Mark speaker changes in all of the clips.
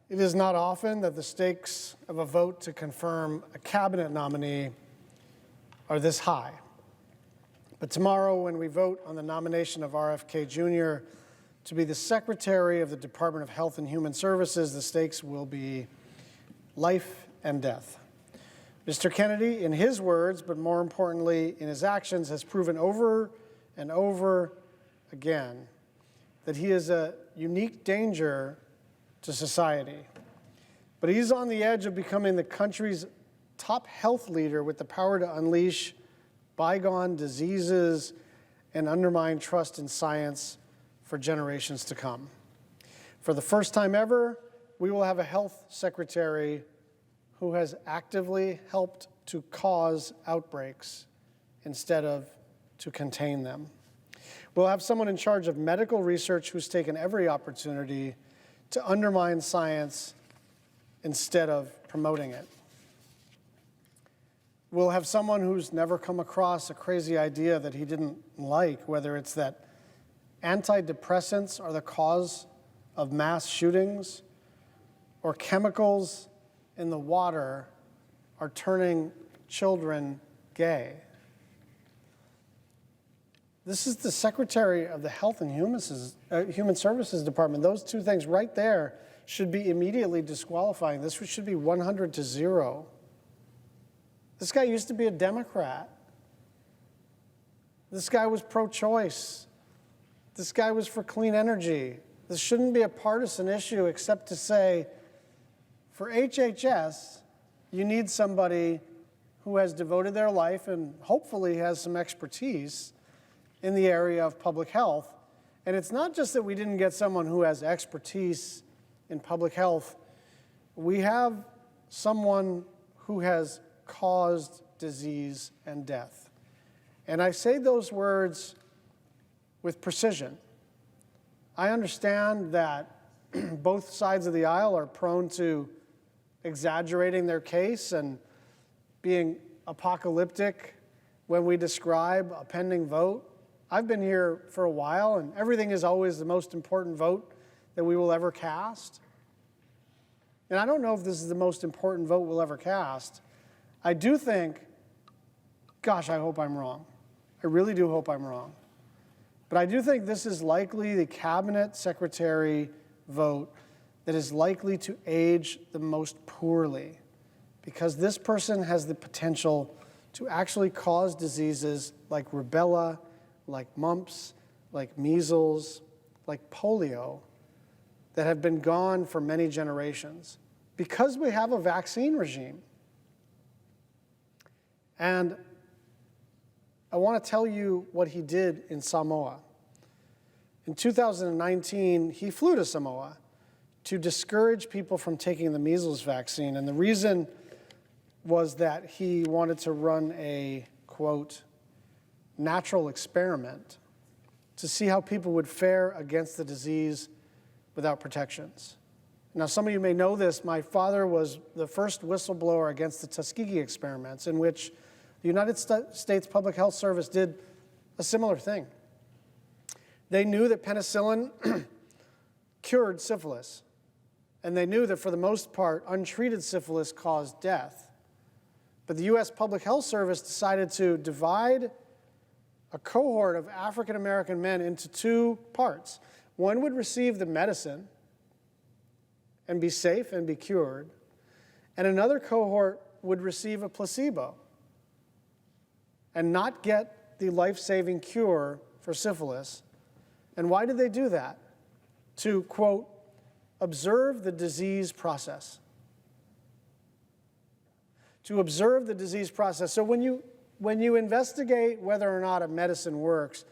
Speaker 1: It is not often that the stakes of a vote to confirm a cabinet nominee are this high. But tomorrow, when we vote on the nomination of RFK Jr. to be the Secretary of the Department of Health and Human Services, the stakes will be life and death. Mr. Kennedy, in his words, but more importantly in his actions, has proven over and over again that he is a unique danger to society. But he's on the edge of becoming the country's top health leader with the power to unleash bygone diseases and undermine trust in science for generations to come. For the first time ever, we will have a health secretary who has actively helped to cause outbreaks instead of to contain them. We'll have someone in charge of medical research who's taken every opportunity to undermine science instead of promoting it. We'll have someone who's never come across a crazy idea that he didn't like, whether it's that antidepressants are the cause of mass shootings or chemicals in the water are turning children gay. This is the Secretary of the Health and Human Services Department. Those two things right there should be immediately disqualifying. This should be 100-0. This guy used to be a Democrat. This guy was pro-choice. This guy was for clean energy. This shouldn't be a partisan issue except to say, for HHS, you need somebody who has devoted their life and hopefully has some expertise in the area of public health. And it's not just that we didn't get someone who has expertise in public health. We have someone who has caused disease and death. And I say those words with precision. I understand that both sides of the aisle are prone to exaggerating their case and being apocalyptic when we describe a pending vote. I've been here for a while, and everything is always the most important vote that we will ever cast. And I don't know if this is the most important vote we'll ever cast. I do think, gosh, I hope I'm wrong. I really do hope I'm wrong. But I do think this is likely the cabinet secretary vote that is likely to age the most poorly, because this person has the potential to actually cause diseases like rubella, like mumps, like measles, like polio, that have been gone for many generations because we have a vaccine regime. And I want to tell you what he did in Samoa. In 2019, he flew to Samoa to discourage people from taking the measles vaccine. And the reason was that he wanted to run a, quote, natural experiment to see how people would fare against the disease without protections. Now, some of you may know this. My father was the first whistleblower against the Tuskegee experiments, in which the United States Public Health Service did a similar thing. They knew that penicillin cured syphilis, and they knew that for the most part, untreated syphilis caused death. But the U.S. Public Health Service decided to divide a cohort of African American men into two parts. One would receive the medicine and be safe and be cured, and another cohort would receive a placebo and not get the life-saving cure for syphilis. And why did they do that? To, quote, observe the disease process. To observe the disease process. So when you investigate whether or not a medicine works,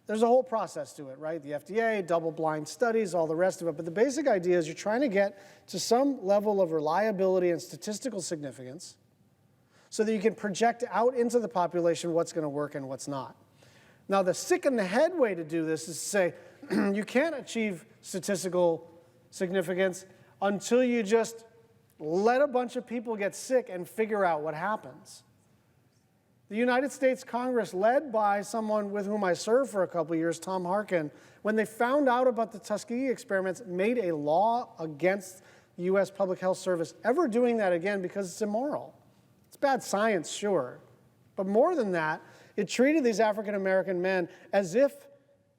Speaker 1: there's a whole process to it, right? The FDA, double-blind studies, all the rest of it. But the basic idea is you're trying to get to some level of reliability and statistical significance so that you can project out into the population what's going to work and what's not. Now, the sick in the head way to do this is to say you can't achieve statistical significance until you just let a bunch of people get sick and figure out what happens. The United States Congress, led by someone with whom I served for a couple of years, Tom Harkin, when they found out about the Tuskegee experiments, made a law against U.S. Public Health Service ever doing that again because it's immoral. It's bad science, sure. But more than that, it treated these African American men as if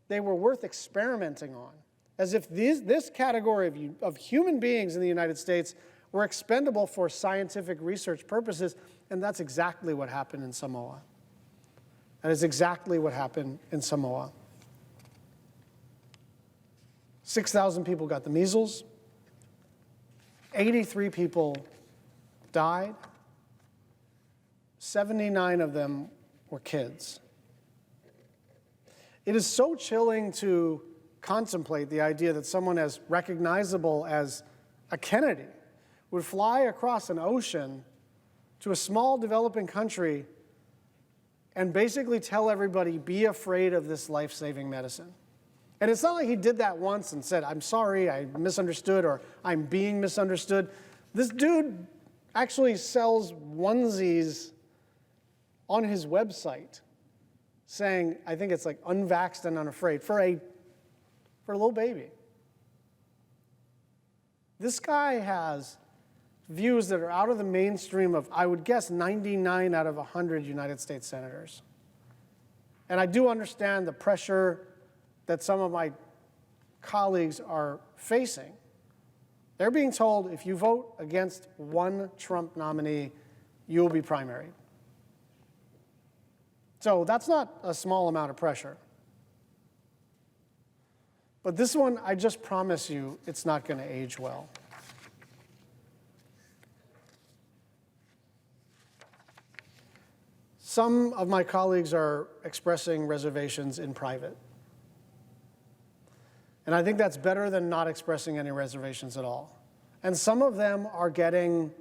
Speaker 1: they were worth experimenting on, as if this category of human beings in the United States were expendable for scientific research purposes, and that's exactly what happened in Samoa. That is exactly what happened in Samoa. 6,000 people got the measles. 83 people died. 79 of them were kids. It is so chilling to contemplate the idea that someone as recognizable as a Kennedy would fly across an ocean to a small developing country and basically tell everybody, be afraid of this life-saving medicine. And it's not like he did that once and said, I'm sorry, I misunderstood, or I'm being misunderstood. This dude actually sells onesies on his website saying, I think it's like unvaxxed and unafraid, for a little baby. This guy has views that are out of the mainstream of, I would guess, 99 out of 100 United States senators. And I do understand the pressure that some of my colleagues are facing. They're being told, if you vote against one Trump nominee, you will be primaried. So that's not a small amount of pressure. But this one, I just promise you, it's not going to age well. Some of my colleagues are expressing reservations in private. And I think that's better than not expressing any reservations at all. And some of them are getting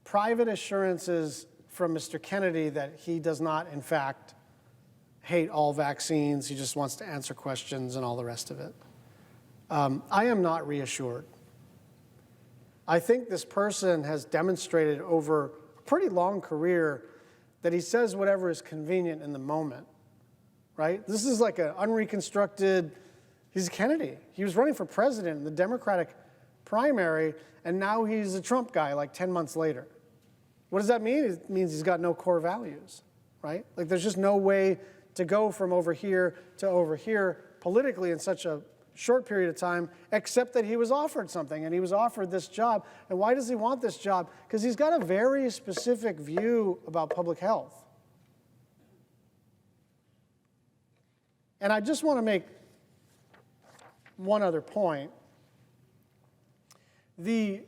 Speaker 1: private assurances from Mr. Kennedy that he does not, in fact, hate all vaccines. He just wants to answer questions and all the rest of it. I am not reassured. I think this person has demonstrated over a pretty long career that he says whatever is convenient in the moment, right? This is like an unreconstructed, he's Kennedy. He was running for president in the Democratic primary, and now he's a Trump guy like 10 months later. What does that mean? It means he's got no core values, right? Like there's just no way to go from over here to over here politically in such a short period of time, except that he was offered something, and he was offered this job. And why does he want this job? Because he's got a very specific view about public health. And I just want to make one other point. The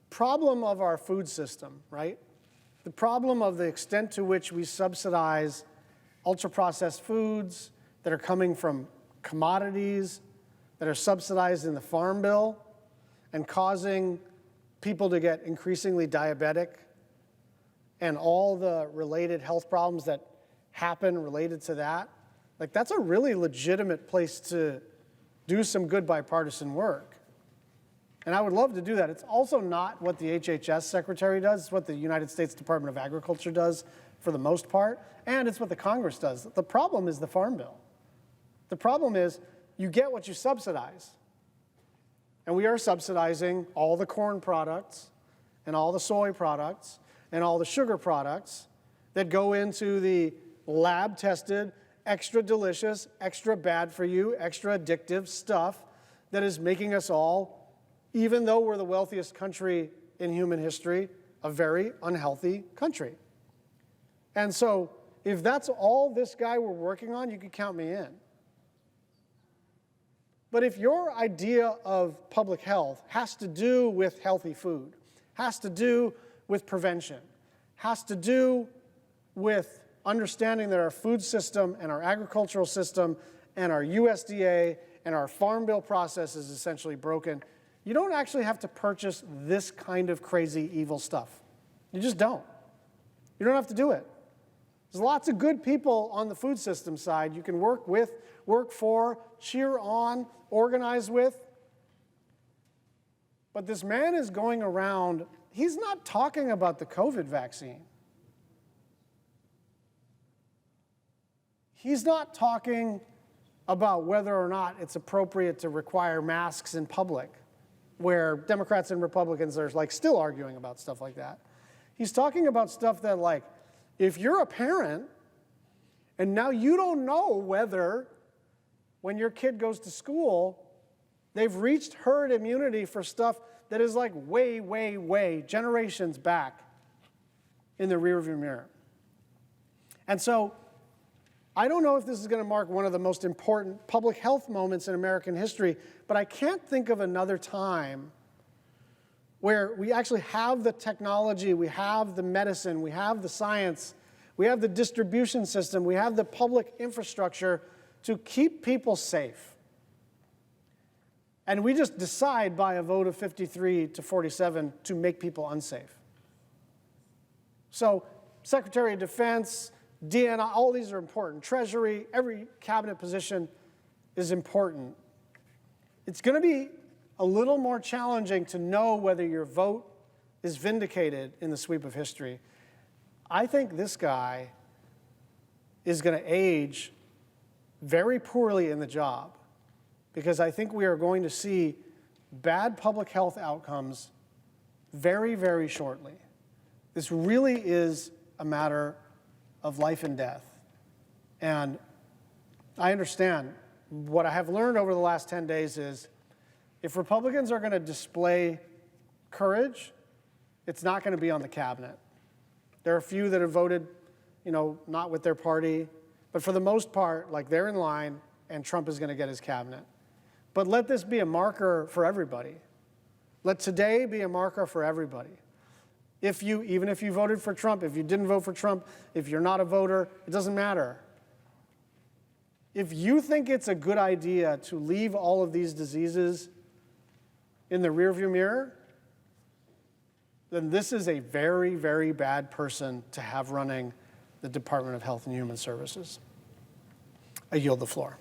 Speaker 1: problem of our food system, right? The problem of the extent to which we subsidize ultra-processed foods that are coming from commodities that are subsidized in the Farm Bill and causing people to get increasingly diabetic and all the related health problems that happen related to that. Like, that's a really legitimate place to do some good bipartisan work. And I would love to do that. It's also not what the HHS secretary does. It's what the United States Department of Agriculture does for the most part. And it's what the Congress does. The problem is the Farm Bill. The problem is you get what you subsidize. And we are subsidizing all the corn products and all the soy products and all the sugar products that go into the lab-tested, extra delicious, extra bad for you, extra addictive stuff that is making us all, even though we're the wealthiest country in human history, a very unhealthy country. And so if that's all this guy were working on, you could count me in. But if your idea of public health has to do with healthy food, has to do with prevention, has to do with understanding that our food system and our agricultural system and our USDA and our Farm Bill process is essentially broken, you don't actually have to purchase this kind of crazy, evil stuff. You just don't. You don't have to do it. There's lots of good people on the food system side you can work with, work for, cheer on, organize with. But this man is going around, he's not talking about the COVID vaccine. He's not talking about whether or not it's appropriate to require masks in public. where Democrats and Republicans are like still arguing about stuff like that. He's talking about stuff that, like, if you're a parent and now you don't know whether when your kid goes to school, they've reached herd immunity for stuff that is like way, way, way generations back in the rearview mirror. And so I don't know if this is going to mark one of the most important public health moments in American history, but I can't think of another time where we actually have the technology, we have the medicine, we have the science, we have the distribution system, we have the public infrastructure to keep people safe. And we just decide by a vote of 53 to 47 to make people unsafe. So Secretary of Defense, DNI, all these are important. Treasury, every cabinet position is important. It's going to be a little more challenging to know whether your vote is vindicated in the sweep of history. I think this guy is going to age very poorly in the job, because I think we are going to see bad public health outcomes very, very shortly. This really is a matter of life and death. And I understand. What I have learned over the last 10 days is if Republicans are going to display courage, it's not going to be on the cabinet. There are a few that have voted, not with their party, but for the most part, like, they're in line and Trump is going to get his cabinet. But let this be a marker for everybody. Let today be a marker for everybody. Even if you voted for Trump, if you didn't vote for Trump, if you're not a voter, it doesn't matter. If you think it's a good idea to leave all of these diseases in the rearview mirror, then this is a very, very bad person to have running the Department of Health and Human Services. I yield the floor.